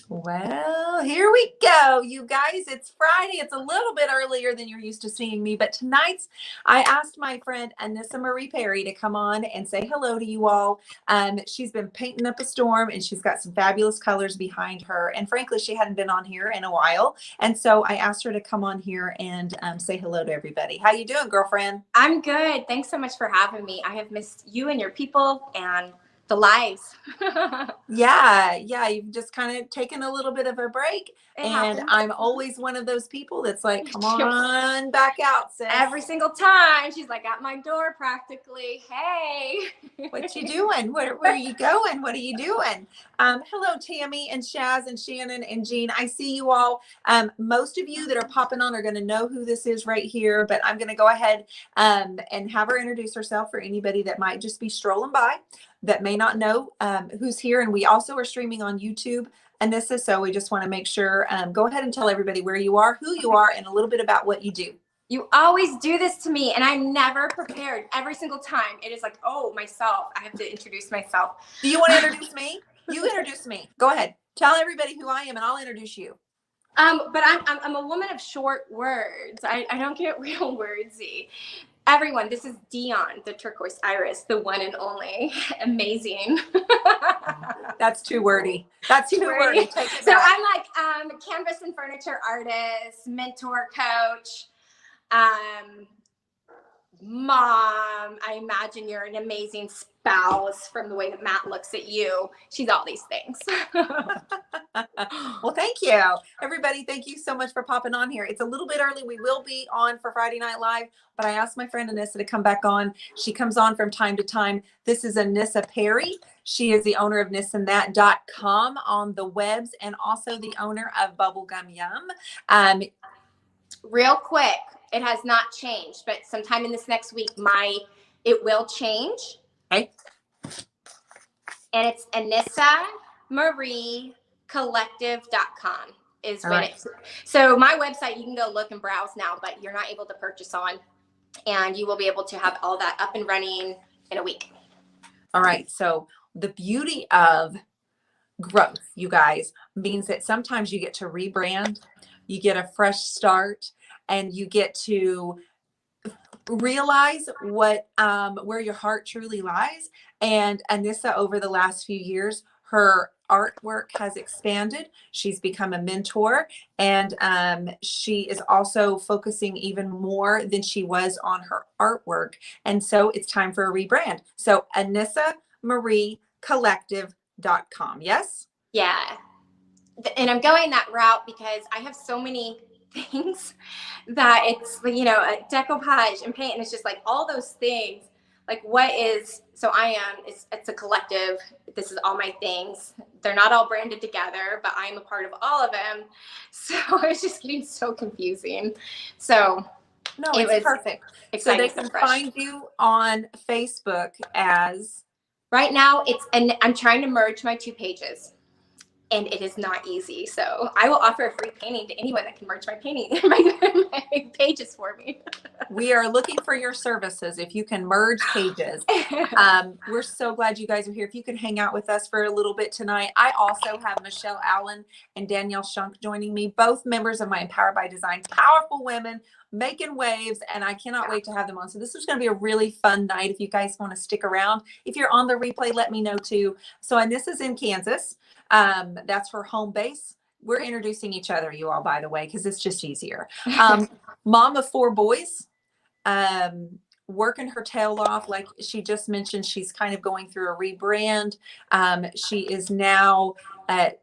Well, here we go, you guys. It's Friday. It's a little bit earlier than you're used to seeing me, but I asked my friend Anissa Perry to come on and say hello to you all. She's been painting up a storm and she's got some fabulous colors behind her. And frankly, she hadn't been on here in a while. And so I asked her to come on here and say hello to everybody. How you doing, girlfriend? I'm good. Thanks so much for having me. I have missed you and your people and the lives. Yeah, you've just kind of taken a little bit of a break. It And happens. I'm always one of those people that's like, come on back out, sis. Every single time she's like at my door practically. Hey. What you doing? Where are you going? What are you doing? Hello, Tammy and Shaz and Shannon and Jean. I see you all. Most of you that are popping on are going to know who this is right here, but I'm going to go ahead and have her introduce herself for anybody that might just be strolling by that may not know who's here. And we also are streaming on YouTube, Anissa, so we just want to make sure, go ahead and tell everybody where you are, who you are, and a little bit about what you do. You always do this to me and I'm never prepared. Every single time it is like, oh, myself. I have to introduce myself. Do you want to introduce me? You introduce me. Go ahead. Tell everybody who I am and I'll introduce you. But I'm a woman of short words. I don't get real wordsy. Everyone, this is Dion, the turquoise iris, the one and only. Amazing. That's too wordy. That's too wordy. Take it so back. I'm like canvas and furniture artist, mentor coach, mom. I imagine you're an amazing spouse from the way that Matt looks at you. She's all these things. Well, thank you, everybody. Thank you so much for popping on here. It's a little bit early. We will be on for Friday Night Live, but I asked my friend Anissa to come back on. She comes on from time to time. This is Anissa Perry. She is the owner of thisandthat.com on the webs and also the owner of Bubblegum Yum. Real quick, it has not changed, but sometime in this next week, it will change. Okay. And it's Anissa Marie Collective.com is when right. it's. So my website, you can go look and browse now, but you're not able to purchase on, and you will be able to have all that up and running in a week. All right. So the beauty of growth, you guys, means that sometimes you get to rebrand, you get a fresh start, and you get to realize what where your heart truly lies. And Anissa, over the last few years, her artwork has expanded. She's become a mentor, and she is also focusing even more than she was on her artwork. And so it's time for a rebrand. So Anissa Marie Collective.com. Yes? Yeah. And I'm going that route because I have so many things that it's, a decoupage and paint, and it's just like all those things. Like it's a collective. This is all my things. They're not all branded together, but I'm a part of all of them. So it's just getting so confusing. So no, it's perfect. So they can find you on Facebook as. Right now I'm trying to merge my two pages. And it is not easy. So I will offer a free painting to anyone that can merge my my pages for me. We are looking for your services. If you can merge pages. We're so glad you guys are here. If you can hang out with us for a little bit tonight. I also have Michelle Allen and Danielle Shunk joining me, both members of my Empowered by Design, powerful women making waves, and I cannot wait to have them on. So this is going to be a really fun night. If you guys want to stick around, if you're on the replay, let me know too. So Anissa's in Kansas. That's her home base. We're introducing each other, you all, by the way, because it's just easier. Mom of 4 boys, working her tail off. Like she just mentioned, she's kind of going through a rebrand. She is now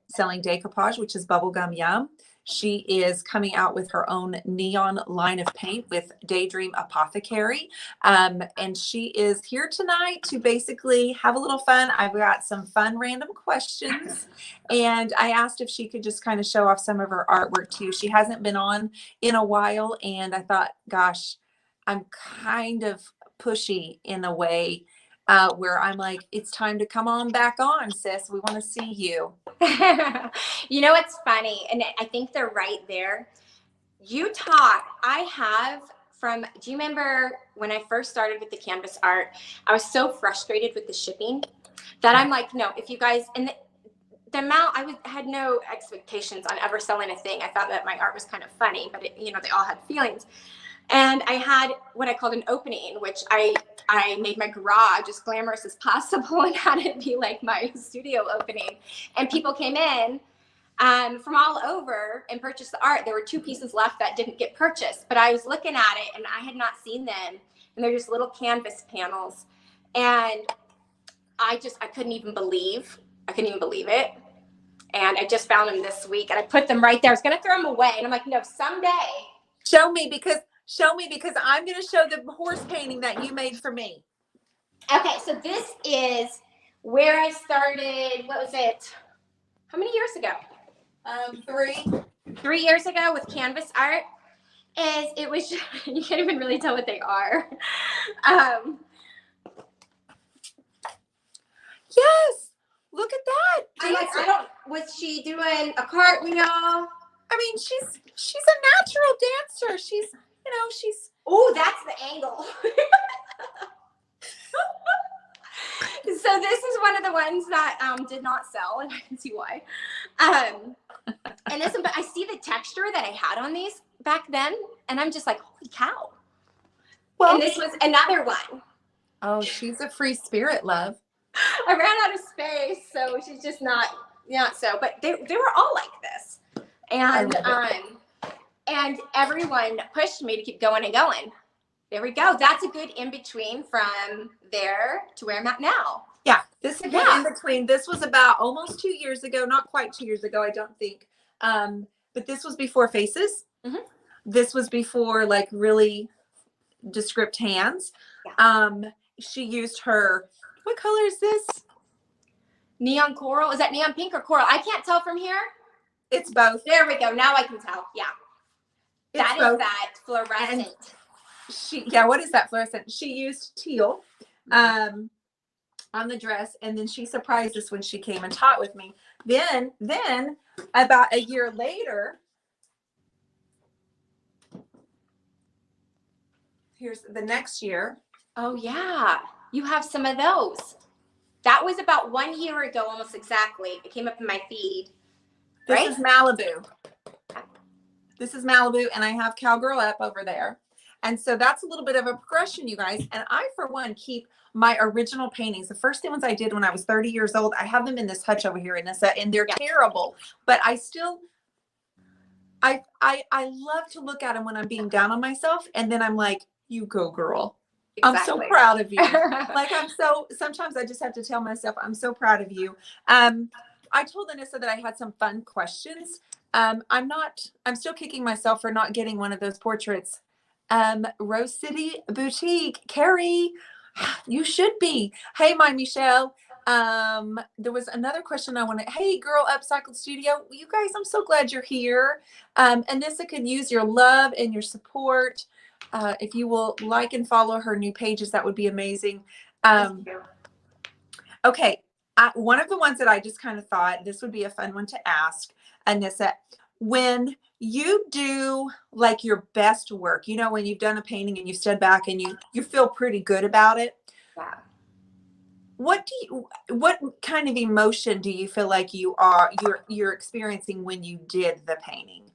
selling decoupage, which is Bubblegum Yum. She is coming out with her own neon line of paint with Daydream Apothecary. And she is here tonight to basically have a little fun. I've got some fun random questions. And I asked if she could just kind of show off some of her artwork too. She hasn't been on in a while. And I thought, gosh, I'm kind of pushy in a way where I'm like, it's time to come on back on, sis. We want to see you. You know, it's funny. And I think they're right there. You taught, do you remember when I first started with the canvas art, I was so frustrated with the shipping that I'm like, no, if you guys, and the amount, had no expectations on ever selling a thing. I thought that my art was kind of funny, but it, you know, they all had feelings. And I had what I called an opening, which I made my garage as glamorous as possible and had it be like my studio opening. And people came in from all over and purchased the art. There were 2 pieces left that didn't get purchased, but I was looking at it and I had not seen them. And they're just little canvas panels. And I couldn't even believe it. And I just found them this week and I put them right there. I was going to throw them away. And I'm like, no, someday. Show me because I'm going to show the horse painting that you made for me. Okay. So this is where I started. What was it? How many years ago? 3 years ago with canvas art. It was, you can't even really tell what they are. Yes. Look at that. Was she doing a cartwheel? I mean, she's a natural dancer. She's. Oh, that's the angle. So this is one of the ones that did not sell, and I can see why. And this one, but I see the texture that I had on these back then, and I'm just like, holy cow. Well, and this was another one. Oh, she's a free spirit, love. I ran out of space, so she's just not so. But they were all like this, and everyone pushed me to keep going and going. There we go. That's a good in between from there to where I'm at now. Yeah, this is a good in between. This was about almost 2 years ago, not quite 2 years ago, I don't think. But this was before faces. Mm-hmm. This was before like really descript hands. Yeah. She used her. What color is this? Neon coral. Is that neon pink or coral? I can't tell from here. It's both. There we go. Now I can tell. Yeah. That is that fluorescent. What is that fluorescent? She used teal on the dress, and then she surprised us when she came and taught with me. Then about a year later, here's the next year. Oh yeah. You have some of those. That was about 1 year ago, almost exactly. It came up in my feed. This is Malibu. This is Malibu, and I have Cowgirl up over there. And so that's a little bit of a progression, you guys. And I, for one, keep my original paintings. The first ones I did when I was 30 years old, I have them in this hutch over here, Anissa, and they're terrible. But I still, I love to look at them when I'm being down on myself. And then I'm like, you go, girl. Exactly. I'm so proud of you. Sometimes I just have to tell myself, I'm so proud of you. I told Anissa that I had some fun questions. I'm still kicking myself for not getting one of those portraits. Rose City Boutique, Carrie, you should be. Hey, my Michelle. There was another question I wanted. Hey, Girl Upcycled Studio. You guys, I'm so glad you're here. Anissa could use your love and your support. If you will like and follow her new pages, that would be amazing. Okay. One of the ones that I just kind of thought this would be a fun one to ask, Anissa, when you do like your best work, you know, when you've done a painting and you stood back and you feel pretty good about it. Yeah. What kind of emotion do you feel like you're experiencing when you did the painting?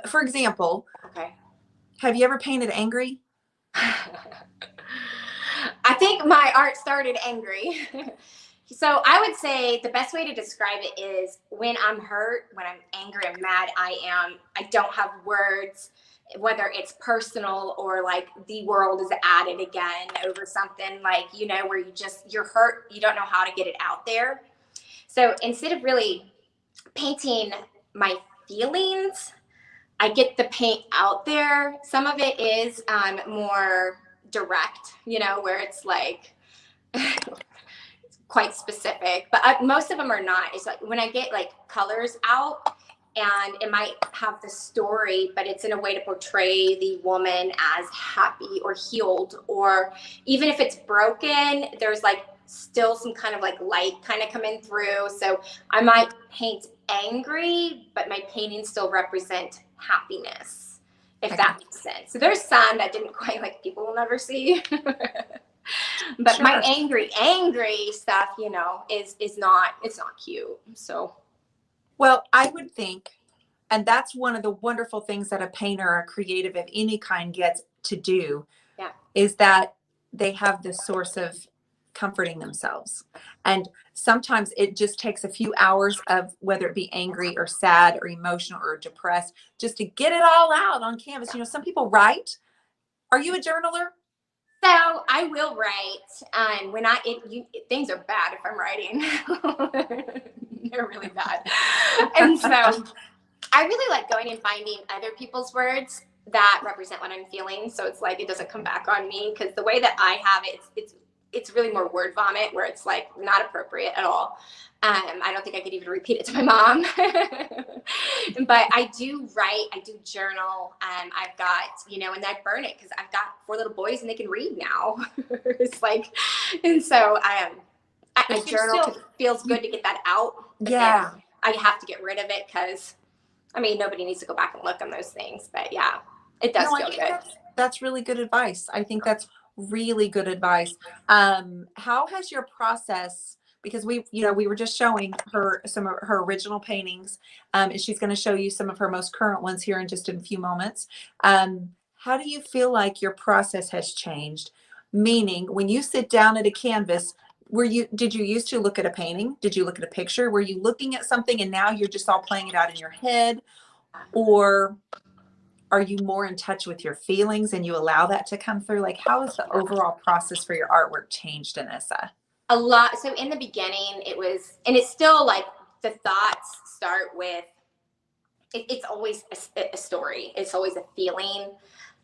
For example, okay. Have you ever painted angry? I think my art started angry. So I would say the best way to describe it is when I'm hurt, when I'm angry, I'm mad, I don't have words, whether it's personal or like the world is at it again over something like, you know, where you're hurt, you don't know how to get it out there. So instead of really painting my feelings, I get the paint out there. Some of it is more direct, you know, where it's like quite specific, but most of them are not. It's like when I get like colors out and it might have the story, but it's in a way to portray the woman as happy or healed, or even if it's broken, there's like still some kind of like light kind of coming through. So I might paint angry, but my paintings still represent happiness, if that makes sense. So there's some that didn't quite, like, people will never see. But Sure. my angry stuff, you know, is not, it's not cute. So Well, I would think, and that's one of the wonderful things that a painter or a creative of any kind gets to do, yeah. is that they have this source of comforting themselves. And sometimes it just takes a few hours of whether it be angry or sad or emotional or depressed, just to get it all out on canvas. You know, some people write. Are you a journaler? So I will write, when things are bad if I'm writing. They're really bad. And so I really like going and finding other people's words that represent what I'm feeling. So it's like, it doesn't come back on me, because the way that I have it, it's really more word vomit, where it's like not appropriate at all. I don't think I could even repeat it to my mom. But I do write, I do journal. I've got, you know, and I burn it because I've got 4 little boys and they can read now. It's like, and so I journal because it feels good to get that out. But Yeah. then I have to get rid of it because, I mean, nobody needs to go back and look on those things. But yeah, it does feel good. That's really good advice. I think that's really good advice. How has your process, because we were just showing her some of her original paintings, and she's going to show you some of her most current ones here in just a few moments. How do you feel like your process has changed? Meaning, when you sit down at a canvas, did you used to look at a painting? Did you look at a picture? Were you looking at something and now you're just all playing it out in your head? Or are you more in touch with your feelings and you allow that to come through? Like, how has the overall process for your artwork changed, Anissa? A lot. So in the beginning, it was, and it's still like, the thoughts start with, it's always a story. It's always a feeling,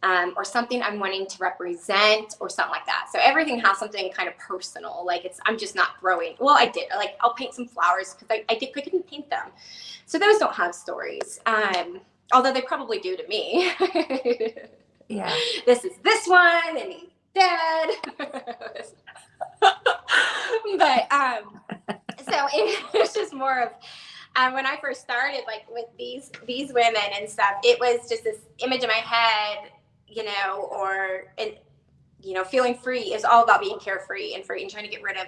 or something I'm wanting to represent, or something like that. So everything has something kind of personal. Like, I'm just not throwing. Well, I did. Like, I'll paint some flowers because I couldn't paint them. So those don't have stories. Although they probably do to me. Yeah. This is this one, and he's dead. But so it's just more of, when I first started, like with these women and stuff, it was just this image in my head, you know, or, and, you know, feeling free is all about being carefree and free and trying to get rid of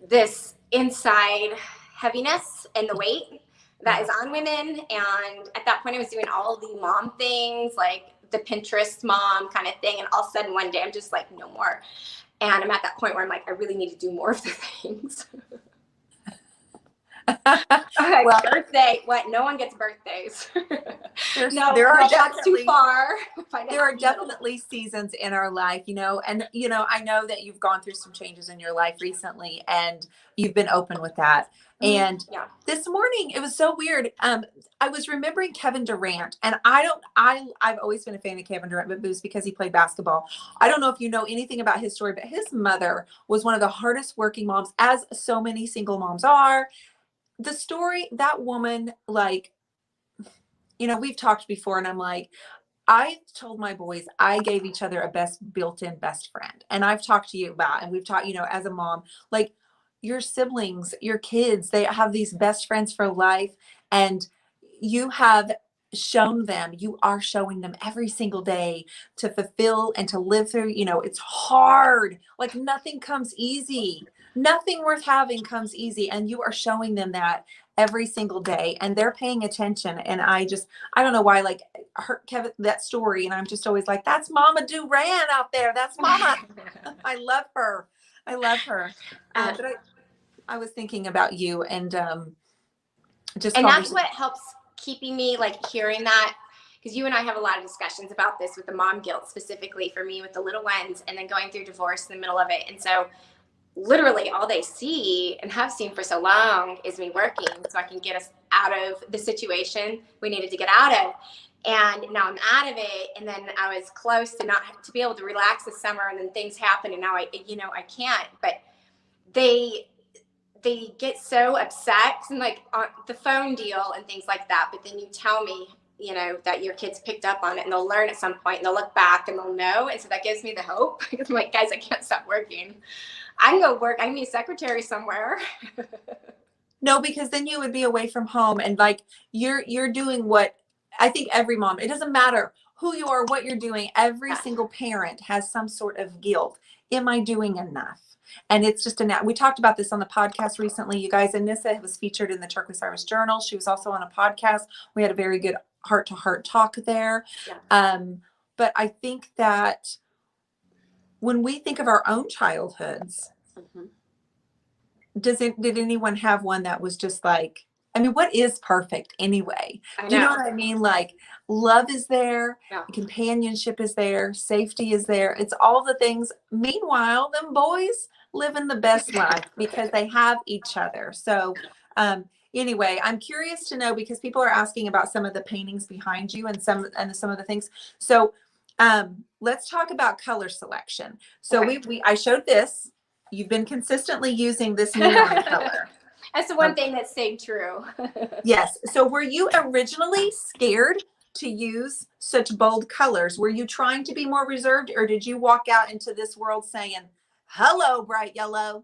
this inside heaviness and the weight that is on women. And at that point, I was doing all the mom things, like the Pinterest mom kind of thing. And all of a sudden one day I'm just like, no more. And I'm at that point where I'm like, I really need to do more of the things. Like, well, birthday, what? No one gets birthdays. That's too far. There are definitely seasons in our life, you know, and, you know, I know that you've gone through some changes in your life recently and you've been open with that. And this morning, it was so weird. I was remembering Kevin Durant, and I've always been a fan of Kevin Durant, but it was because he played basketball. I don't know if you know anything about his story, but his mother was one of the hardest working moms, as so many single moms are. The story, that woman, like, you know, we've talked before, and I'm like, I told my boys I gave each other a built-in best friend. And I've talked to you about, and we've talked, you know, as a mom, like, your siblings, your kids, they have these best friends for life. And you have shown them, you are showing them every single day to fulfill and to live through. You know, it's hard. Like, nothing comes easy. Nothing worth having comes easy. And you are showing them that every single day, and they're paying attention. And I don't know why, like, her, Kevin, that story. And I'm just always like, that's Mama Duran out there. That's Mama. I love her. I love her. But I was thinking about you and just. And that's what helps keeping me, like, hearing that, because you and I have a lot of discussions about this with the mom guilt, specifically for me with the little ones, and then going through divorce in the middle of it. And so literally all they see and have seen for so long is me working so I can get us out of the situation we needed to get out of. And now I'm out of it. And then I was close to not to be able to relax this summer, and then things happen, and now I can't. But they get so upset, and like on the phone deal and things like that. But then you tell me, you know, that your kids picked up on it, and they'll learn at some point, and they'll look back and they'll know. And so that gives me the hope, because I'm like, guys, I can't stop working. I can go work. I can be a secretary somewhere. No, because then you would be away from home, and like you're doing what I think every mom, it doesn't matter who you are, what you're doing. Every single parent has some sort of guilt. am I doing enough? And it's just we talked about this on the podcast recently, you guys. Anissa was featured in the Turquoise Harvest Journal. She was also on a podcast. We had a very good heart-to-heart talk there. Yeah. But I think that when we think of our own childhoods, Mm-hmm. did anyone have one that was just like, I mean, what is perfect anyway? Do you know what I mean? Like, love is there, Yeah. companionship is there, safety is there. It's all the things. Meanwhile, them boys living the best life because they have each other. So anyway, I'm curious to know, because people are asking about some of the paintings behind you and some of the things. So let's talk about color selection. So Okay. I showed this. You've been consistently using this neon color. That's the one thing that's stayed true. Yes. So were you originally scared to use such bold colors? Were you trying to be more reserved, or did you walk out into this world saying, hello, bright yellow?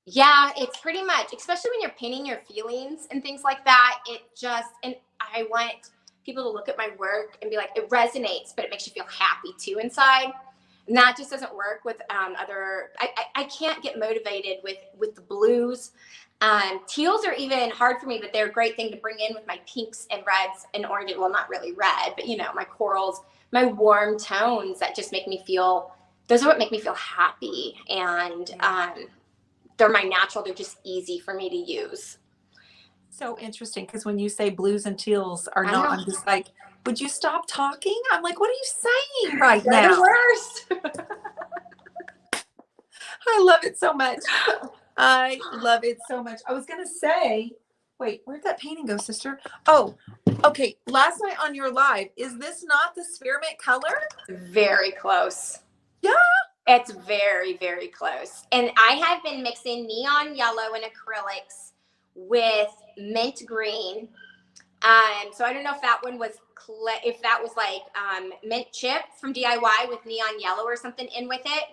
Yeah, it's pretty much, especially when you're painting your feelings and things like that. And I want people to look at my work and be like, it resonates, but it makes you feel happy too inside. And that just doesn't work with I can't get motivated with the blues. Teals are even hard for me, but they're a great thing to bring in with my pinks and reds and oranges. Well, not really red, but my corals, my warm tones that just make me feel, those are what make me feel happy. And they're my natural, they're just easy for me to use. So interesting, because when you say blues and teals are not, I'm just like, would you stop talking? I'm like, what are you saying right now? They're the worst. I love it so much. I love it so much. I was going to say, wait, where'd that painting go, sister? Oh, okay. Last night on your live, is this not the spearmint color? Very close. Yeah. It's very, very close. And I have been mixing neon yellow and acrylics with mint green. So I don't know if that one was, if that was like mint chip from DIY with neon yellow or something in with it.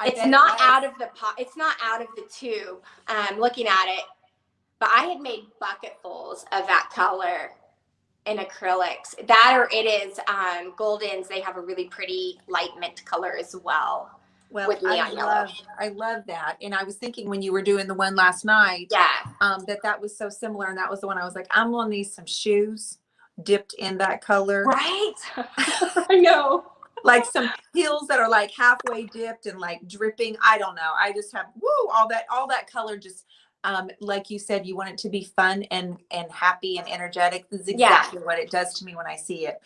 It's not out of the pot. It's not out of the tube. Looking at it, but I had made bucketfuls of that color in acrylics. That, or it is Goldens. They have a really pretty light mint color as well. Well, with neon yellow. I love that. And I was thinking when you were doing the one last night, that was so similar. And that was the one I was like, I'm gonna need some shoes dipped in that color. Right? I know. Like some heels that are like halfway dipped and like dripping. I don't know. I just have all that color. Just like you said, you want it to be fun and happy and energetic. This is exactly what it does to me when I see it.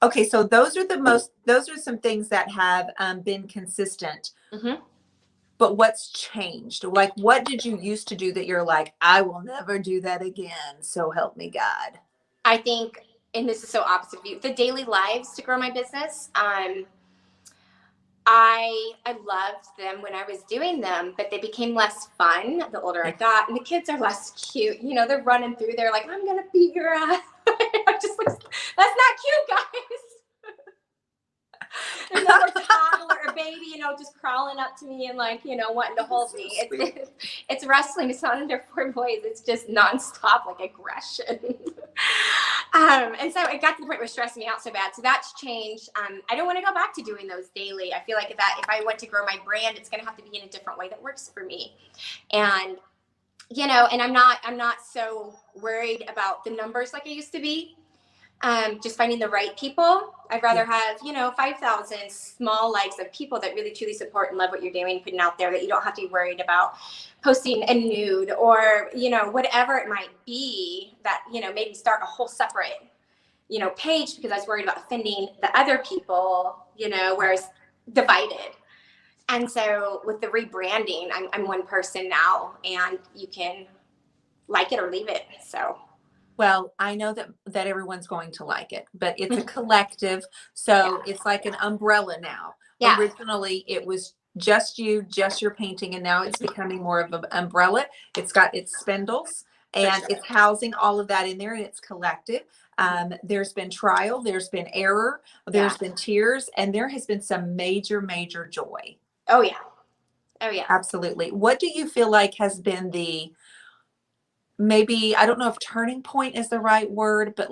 Okay, so those are some things that have been consistent. Mm-hmm. But what's changed? Like, what did you used to do that you're like, I will never do that again, so help me God? I think, and this is so opposite of you, the daily lives to grow my business. I loved them when I was doing them, but they became less fun the older I got, and the kids are less cute. They're running through there like, I'm gonna beat your ass. I'm just like, that's not cute, guys. There's another toddler or baby, just crawling up to me and wanting to hold me. It's wrestling. It's not in their four boys. It's just nonstop aggression. And so it got to the point where it stressed me out so bad. So that's changed. I don't want to go back to doing those daily. I feel like if I want to grow my brand, it's going to have to be in a different way that works for me. And and I'm not so worried about the numbers like I used to be. Just finding the right people. I'd rather have, 5,000 small likes of people that really truly support and love what you're doing, putting out there, that you don't have to be worried about posting a nude or, whatever it might be that, maybe start a whole separate, page because I was worried about offending the other people, whereas divided. And so with the rebranding, I'm one person now, and you can like it or leave it. So. Well, I know that everyone's going to like it, but it's a collective. So it's like an umbrella now. Yeah. Originally, it was just your painting, and now it's becoming more of an umbrella. It's got its spindles, and it's housing all of that in there, and it's collective. There's been trial, there's been error, there's been tears, and there has been some major, major joy. Oh, yeah. Oh, yeah. Absolutely. What do you feel like has been maybe, I don't know if turning point is the right word, but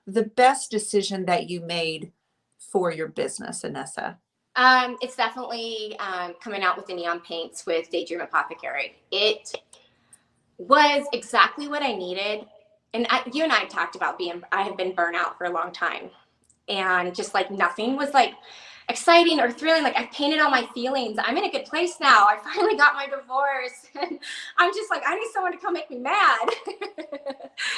the best decision that you made for your business, Anissa? It's definitely coming out with the neon paints with Daydream Apothecary. It was exactly what I needed. And you and I talked about I have been burnt out for a long time. And just like nothing was like exciting or thrilling. Like I painted all my feelings. I'm in a good place now. I finally got my divorce. And I'm just like, I need someone to come make me mad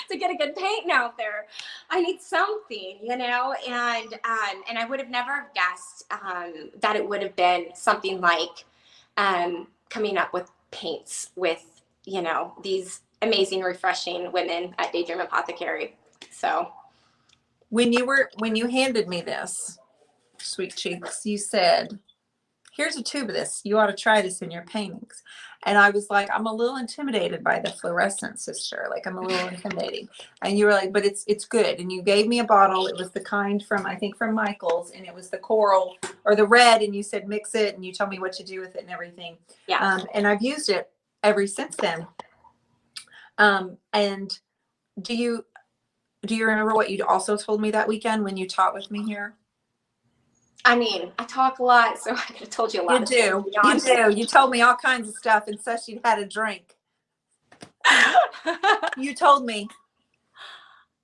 to get a good painting out there. I need something, you know? And I would have never guessed that it would have been something like coming up with paints with, you know, these amazing, refreshing women at Daydream Apothecary. So When you handed me this, Sweet Cheeks, you said, here's a tube of this. You ought to try this in your paintings. And I was like, I'm a little intimidated by the fluorescent, sister. Like, I'm a little intimidating. And you were like, but it's good. And you gave me a bottle. It was the kind from, I think, from Michael's. And it was the coral or the red. And you said, mix it. And you told me what to do with it and everything. yeah. And I've used it ever since then. And do you remember what you also told me that weekend when you taught with me here? I mean, I talk a lot, so I could have told you a lot. You do. You told me all kinds of stuff and such. You'd had a drink. You told me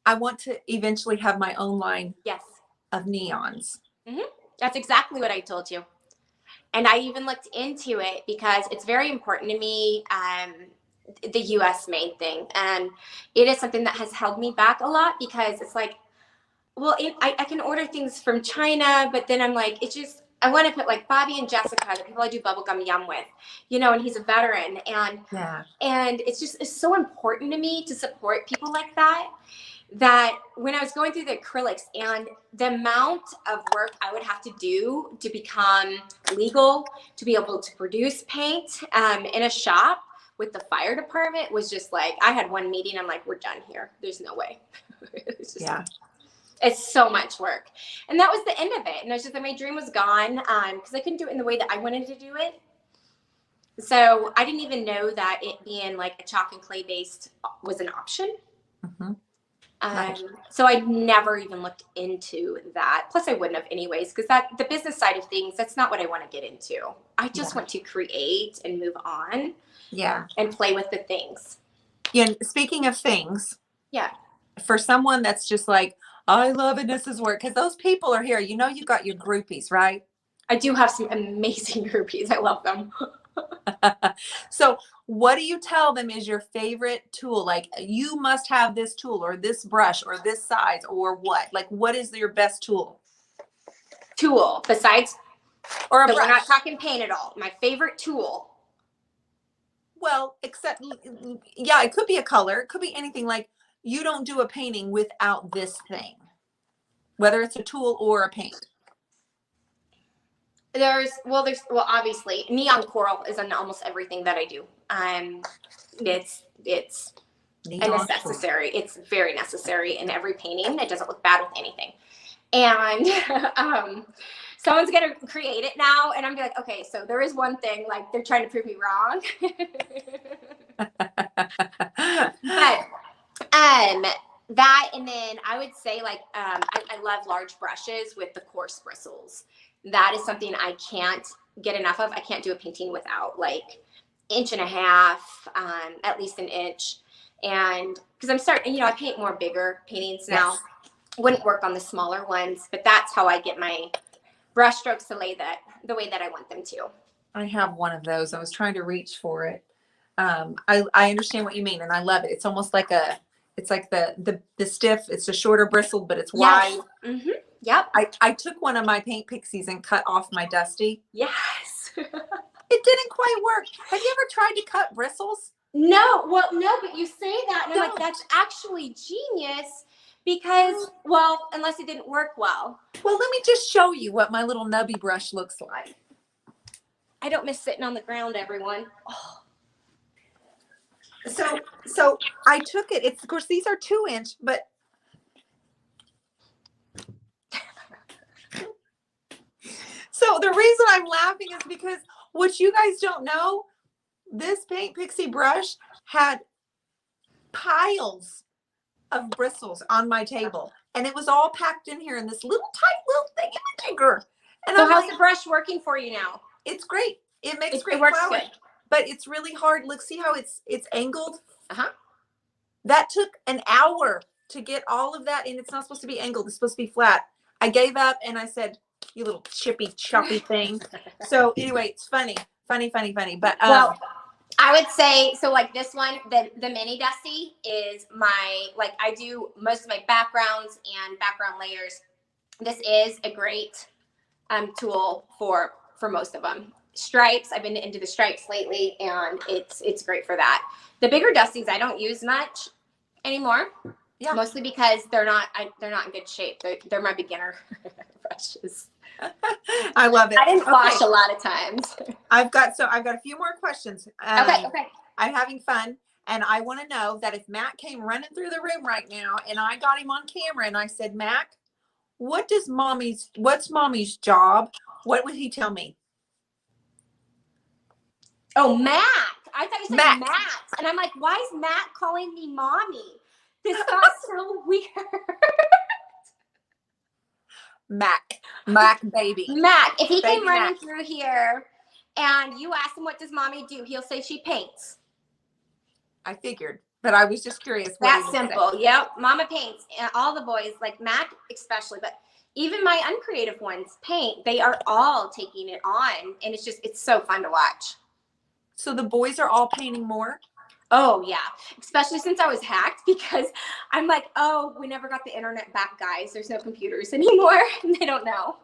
I want to eventually have my own line Yes. of neons. Mm-hmm. That's exactly what I told you. And I even looked into it because it's very important to me, the US made thing. And it is something that has held me back a lot because it's like, well, I can order things from China, but then I'm like, I want to put like Bobby and Jessica, the people I do bubblegum yum with, you know, and he's a veteran. And it's so important to me to support people like that when I was going through the acrylics and the amount of work I would have to do to become legal, to be able to produce paint in a shop with the fire department was just like, I had one meeting. I'm like, we're done here. There's no way. It's so much work. And that was the end of it. And I was just like, my dream was gone because I couldn't do it in the way that I wanted to do it. So I didn't even know that it being like a chalk and clay based was an option. Mm-hmm. So I never even looked into that. Plus I wouldn't have anyways, because the business side of things, that's not what I want to get into. I just want to create and move on. Yeah. And play with the things. Yeah. Speaking of things. Yeah. For someone that's just like, I love Anissa's work, because those people are here. You know, you got your groupies, right? I do have some amazing groupies. I love them. So what do you tell them is your favorite tool? Like, you must have this tool or this brush or this size or what? Like, what is your best tool? Tool besides, or a brush. We're not talking paint at all. My favorite tool. Well, except, yeah, it could be a color. It could be anything. Like, you don't do a painting without this thing, whether it's a tool or a paint. There's obviously neon coral is on almost everything that I do. It's neon a necessary. Coral. It's very necessary in every painting. It doesn't look bad with anything. And someone's gonna create it now, and I'm gonna be like, okay, so there is one thing, like they're trying to prove me wrong. But that, and then I would say like I love large brushes with the coarse bristles. That is something I can't get enough of. I can't do a painting without like 1.5 inches, at least 1 inch. And because I'm starting, you know, I paint more bigger paintings now. Yes. Wouldn't work on the smaller ones, but that's how I get my brush strokes to lay that the way that I want them to. I have one of those. I was trying to reach for it. I understand what you mean, and I love it. It's almost like it's like the stiff. It's a shorter bristle, but it's wide. Mm-hmm. Yep. I took one of my paint pixies and cut off my dusty. Yes. It didn't quite work. Have you ever tried to cut bristles? No. Well, no, but you say that, and I'm like, that's actually genius. Because, well, unless it didn't work well. Well, let me just show you what my little nubby brush looks like. I don't miss sitting on the ground, everyone. Oh. So I took it. It's, of course, these are 2 inch, but so the reason I'm laughing is because what you guys don't know, this paint pixie brush had piles of bristles on my table, and it was all packed in here in this little tight little thing, even bigger. And So I'm how's like, the brush working for you now? it's great. It makes great It works flowers, good. but it's really hard. Look, see how it's angled? Uh-huh. That took an hour to get all of that, and it's not supposed to be angled. It's supposed to be flat. I gave up and I said, you little chippy choppy thing. So anyway, it's funny. But Well, I would say, so like this one, the mini Dusty is my, like I do most of my backgrounds and background layers. This is a great tool for most of them. Stripes, I've been into the stripes lately, and it's great for that. The bigger Dusties I don't use much anymore. Yeah. Mostly because they're not in good shape. They're my beginner brushes. I love it. I didn't wash a lot of times. I've got a few more questions. Okay. I'm having fun, and I want to know that if Matt came running through the room right now and I got him on camera and I said, Mac, what's mommy's job? What would he tell me? Oh, Matt. I thought you said Matt. And I'm like, why is Matt calling me mommy? This got so weird. Mac baby. Mac, if he Baby came running through here and you ask him, what does mommy do? He'll say she paints. I figured, but I was just curious. That's simple. Yep. Mama paints. And all the boys, like Mac especially, but even my uncreative ones paint. They are all taking it on. And it's so fun to watch. So the boys are all painting more? Oh, yeah. Especially since I was hacked, because I'm like, oh, we never got the internet back, guys. There's no computers anymore. And they don't know.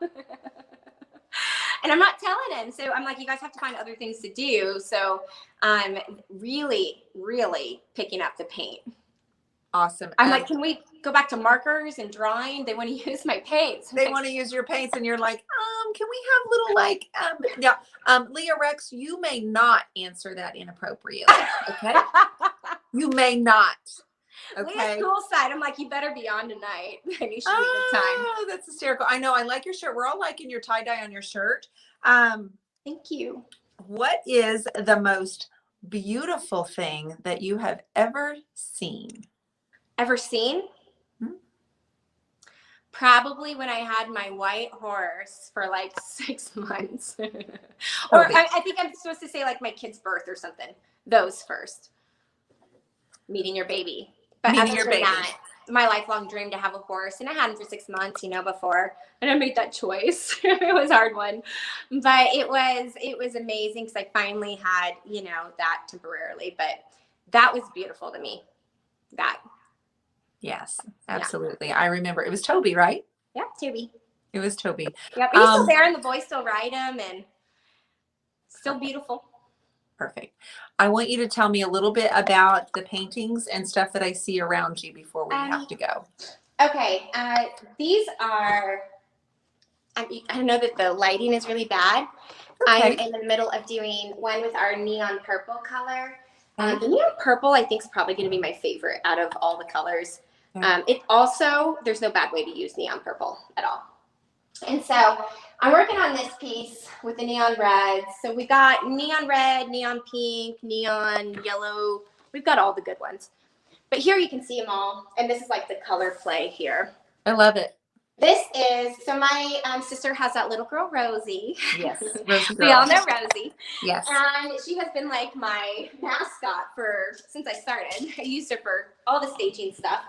And I'm not telling them. So I'm like, you guys have to find other things to do. So I'm really, really picking up the paint. Awesome. I'm like, can we go back to markers and drawing? They want to use my paints. They want to use your paints, and you're like, can we have little Leah Rex, you may not answer that inappropriately. Okay. You may not. Okay. Leah's cool side. I'm like, you better be on tonight. And you should be a good time. Oh, that's hysterical. I know. I like your shirt. We're all liking your tie-dye on your shirt. Thank you. What is the most beautiful thing that you have ever seen? Ever seen? Probably when I had my white horse for like 6 months. Or I think I'm supposed to say like my kid's birth or something. Those first. Meeting your baby. But Meeting your baby. That, my lifelong dream to have a horse. And I had him for 6 months, before. And I made that choice. It was a hard one. But it was amazing because I finally had, that temporarily. But that was beautiful to me. That. Yes, absolutely. Yeah. I remember it was Toby, right? Yeah, Toby. It was Toby. Yep. He's still there, and the boys still ride him, and still beautiful. Perfect. I want you to tell me a little bit about the paintings and stuff that I see around you before we have to go. Okay. These are, I know that the lighting is really bad. Okay. I'm in the middle of doing one with our neon purple color. The neon purple, I think, is probably going to be my favorite out of all the colors. It also, there's no bad way to use neon purple at all. And so I'm working on this piece with the neon reds. So we got neon red, neon pink, neon yellow. We've got all the good ones. But here you can see them all. And this is like the color play here. I love it. This is, so my sister has that little girl, Rosie. Yes, Rosie girl. We all know Rosie. Yes. And she has been like my mascot since I started. I used her for all the staging stuff.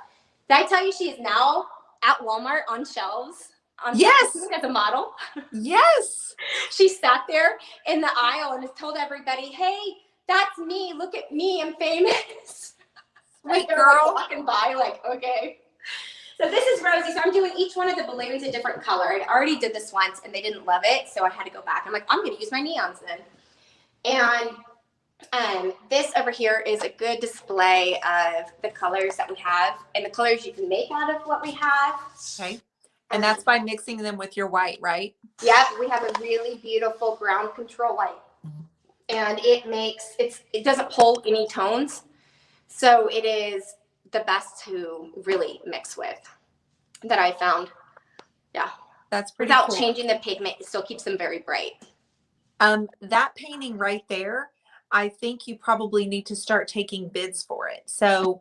Did I tell you she is now at Walmart on shelves? Yes. As a model. Yes. She sat there in the aisle and has told everybody, hey, that's me. Look at me. I'm famous. Sweet girl. Like, walking by like, okay. So this is Rosie. So I'm doing each one of the balloons a different color. I already did this once and they didn't love it. So I had to go back. I'm like, I'm going to use my neons then. And this over here is a good display of the colors that we have and the colors you can make out of what we have. Okay. And that's by mixing them with your white, right? Yep. We have a really beautiful ground control white. And it doesn't hold any tones. So it is the best to really mix with that I found. Yeah. That's pretty Without cool. changing the pigment, it still keeps them very bright. That painting right there, I think you probably need to start taking bids for it. So,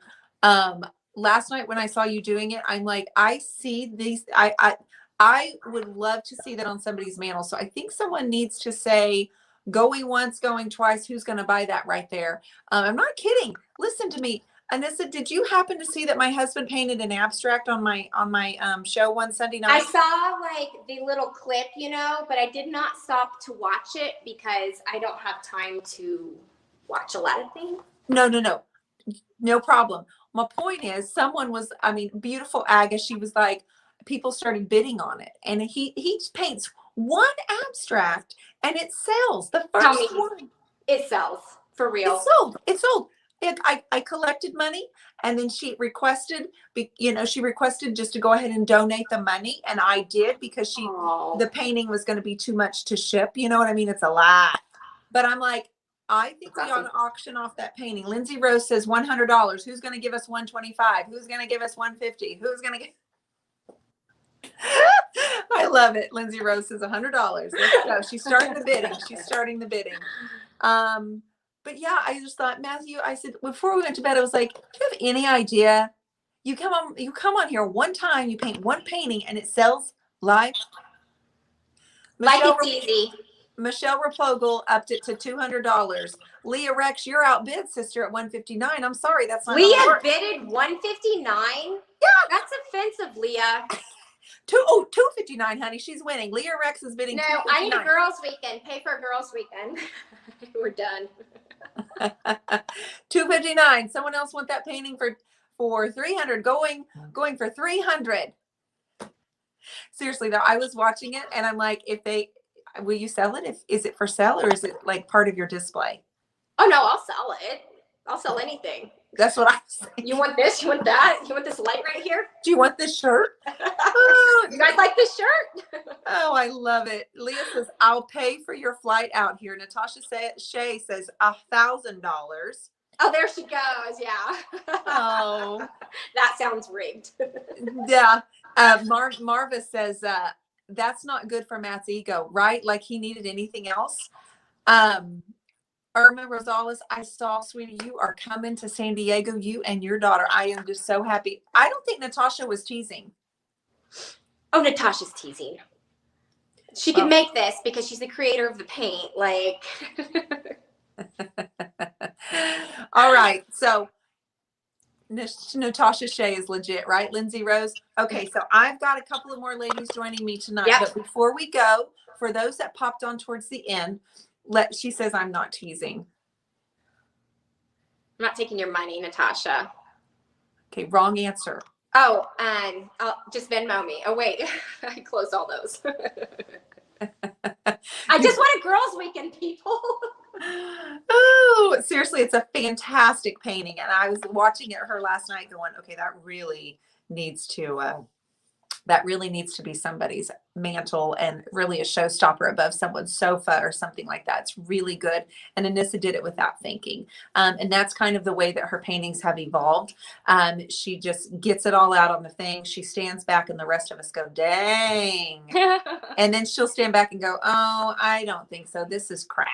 last night when I saw you doing it, I'm like, I see these, I would love to see that on somebody's mantle. So I think someone needs to say, going once, going twice. Who's going to buy that right there? I'm not kidding. Listen to me. Anissa, did you happen to see that my husband painted an abstract on my show one Sunday I night? saw like the little clip, but I did not stop to watch it because I don't have time to watch a lot of things. No problem. My point is, someone was, beautiful Aga. She was like, people started bidding on it, and he paints one abstract, and it sells. The Tell me, first one, it sells for real. It sold. I collected money, and then she requested, just to go ahead and donate the money, and I did, because the painting was going to be too much to ship. You know what I mean? It's a lot, but I'm like, I think we ought to auction off that painting. Lindsay Rose says $100. Who's going to give us $125? Who's going to give us $150? Who's going to get? I love it. Lindsay Rose says $100. Let's go. She's starting the bidding. But yeah, I just thought, Matthew, I said, before we went to bed, I was like, do you have any idea? You come on here one time, you paint one painting, and it sells live. Like it's easy. Michelle Rapogel upped it to $200. Leah Rex, you're outbid, sister, at $159. I'm sorry, that's not Leah bidded $159. Yeah, that's offensive, Leah. $259, honey. She's winning. Leah Rex is bidding. No, I need a girls' weekend. Pay for a girls' weekend. We're done. $259. Someone else want that painting for $300. Going for $300. Seriously though, I was watching it, and I'm like, will you sell it? Is it for sale, or is it like part of your display? Oh no, I'll sell it. I'll sell anything. That's what I was saying. You want this? You want that? You want this light right here? Do you want this shirt? You guys like this shirt? Oh, I love it. Leah says, I'll pay for your flight out here. Natasha Shea says $1,000. Oh, there she goes. Yeah. Oh, that sounds rigged. Yeah. Marva says, that's not good for Matt's ego, right? Like he needed anything else. Irma Rosales, I saw, sweetie, you are coming to San Diego, you and your daughter. I am just so happy. I don't think Natasha was teasing. Oh, Natasha's teasing. She can make this because she's the creator of the paint. Like. All right. So Natasha Shea is legit, right? Lindsay Rose. Okay. So I've got a couple of more ladies joining me tonight. Yep. But before we go, for those that popped on towards the end, she says, I'm not teasing. I'm not taking your money, Natasha. Okay. Wrong answer. Oh, and I'll just Venmo me. Oh, wait. I closed all those. I just want a girls' weekend, people. Oh, seriously, it's a fantastic painting. And I was watching her last night going, okay, that really needs to be somebody's mantle, and really a showstopper above someone's sofa or something like that. It's really good. And Anissa did it without thinking. And that's kind of the way that her paintings have evolved. She just gets it all out on the thing. She stands back, and the rest of us go, dang. And then she'll stand back and go, oh, I don't think so. This is crap.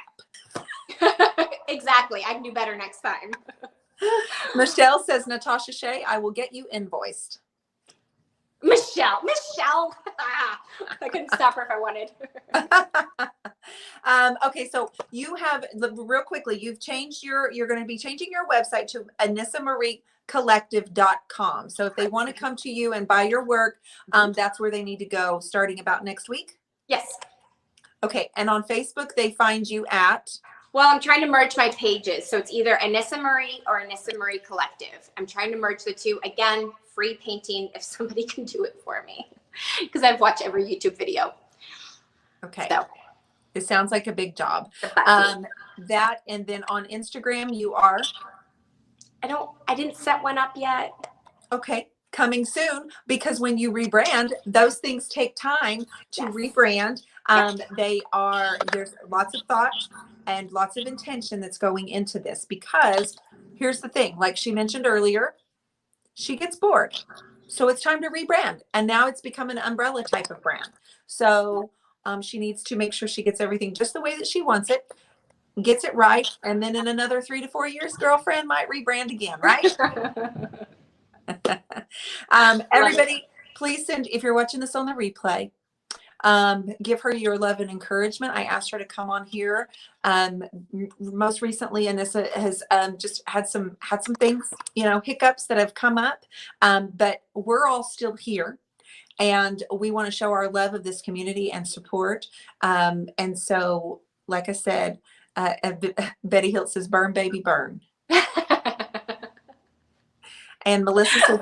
Exactly. I can do better next time. Michelle says, Natasha Shea, I will get you invoiced. Michelle. I couldn't stop her if I wanted. Okay, so you have, real quickly, you're going to be changing your website to AnissaMarieCollective.com. So if they want to come to you and buy your work, that's where they need to go starting about next week? Yes. Okay, and on Facebook, they find you at? Well, I'm trying to merge my pages. So it's either Anissa Marie or Anissa Marie Collective. I'm trying to merge the two. Again, free painting if somebody can do it for me, because I've watched every YouTube video. Okay. So it sounds like a big job. That, and then on Instagram, you are? I didn't set one up yet. Okay. Coming soon, because when you rebrand, those things take time to rebrand. There's lots of thought and lots of intention that's going into this, because here's the thing, like she mentioned earlier, she gets bored. So it's time to rebrand. And now it's become an umbrella type of brand. So she needs to make sure she gets everything just the way that she wants it, gets it right. And then in another 3 to 4 years, girlfriend might rebrand again, right? Everybody, please send, if you're watching this on the replay, give her your love and encouragement. I asked her to come on here. Most recently, Anissa has just had some things, hiccups that have come up, but we're all still here. And we want to show our love of this community and support. And so, like I said, Betty Hilt says, "Burn, baby, burn." And Melissa says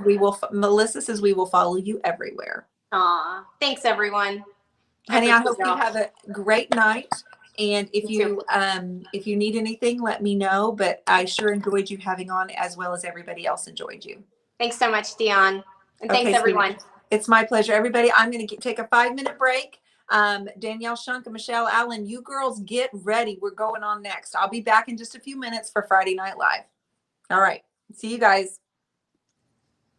we will follow you everywhere. Aw, thanks everyone. Honey, I hope you have a great night. And if you need anything, let me know. But I sure enjoyed you having on, as well as everybody else enjoyed you. Thanks so much, Dion. And thanks Okay, everyone. Sweetie. It's my pleasure. Everybody, I'm going to take a 5-minute break. Danielle Shunk and Michelle Allen, you girls get ready. We're going on next. I'll be back in just a few minutes for Friday Night Live. All right. See you guys.